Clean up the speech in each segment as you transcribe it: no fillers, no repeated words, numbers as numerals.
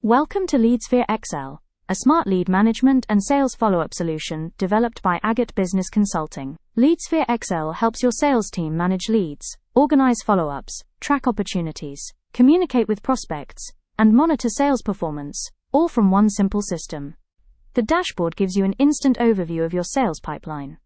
Welcome to LeadSphere XL, a smart lead management and sales follow-up solution developed by Agate Business Consulting. LeadSphere XL helps your sales team manage leads, organize follow-ups, track opportunities, communicate with prospects, and monitor sales performance, all from one simple system. The dashboard gives you an instant overview of your sales pipeline.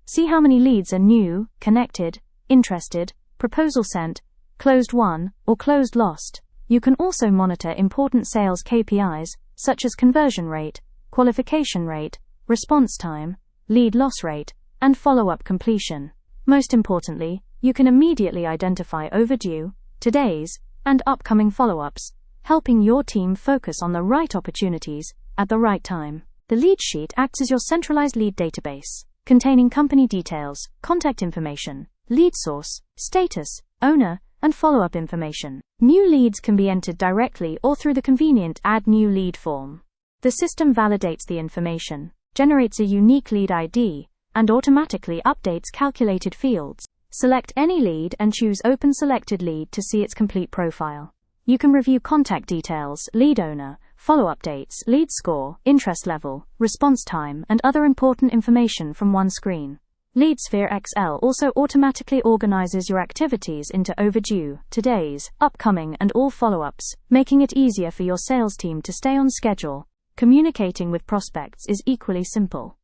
See how many leads are new, connected, interested, proposal sent, closed won, or closed lost. You can also monitor important sales KPIs, such as conversion rate, qualification rate, response time, lead loss rate, and follow-up completion. Most importantly, you can immediately identify overdue, today's, and upcoming follow-ups, helping your team focus on the right opportunities at the right time. The lead sheet acts as your centralized lead database, containing company details, contact information, lead source, status, owner, and follow-up information. New leads can be entered directly or through the convenient Add New Lead form. The system validates the information, generates a unique lead ID, and automatically updates calculated fields. Select any lead and choose Open Selected Lead to see its complete profile. You can review contact details, lead owner, follow-up dates, lead score, interest level, response time, and other important information from one screen. LeadSphere XL also automatically organizes your activities into overdue, today's, upcoming, and all follow-ups, making it easier for your sales team to stay on schedule. Communicating with prospects is equally simple.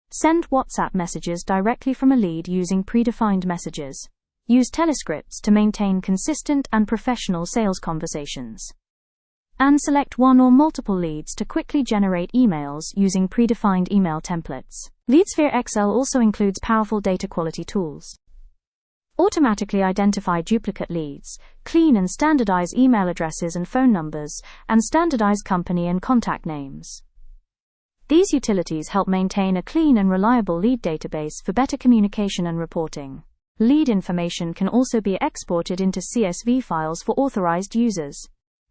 Send WhatsApp messages directly from a lead using predefined messages. Use telescripts to maintain consistent and professional sales conversations. And select one or multiple leads to quickly generate emails using predefined email templates. LeadSphere XL also includes powerful data quality tools. Automatically identify duplicate leads, clean and standardize email addresses and phone numbers, and standardize company and contact names. These utilities help maintain a clean and reliable lead database for better communication and reporting. Lead information can also be exported into CSV files for authorized users.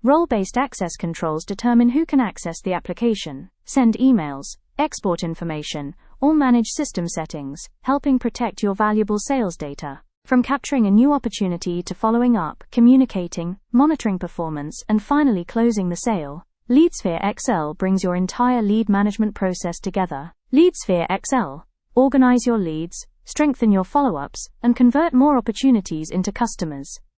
Role-based access controls determine who can access the application, send emails, export information, or manage system settings, helping protect your valuable sales data. From capturing a new opportunity to following up, communicating, monitoring performance, and finally closing the sale, LeadSphere XL brings your entire lead management process together. LeadSphere XL. Organize your leads, strengthen your follow-ups, and convert more opportunities into customers.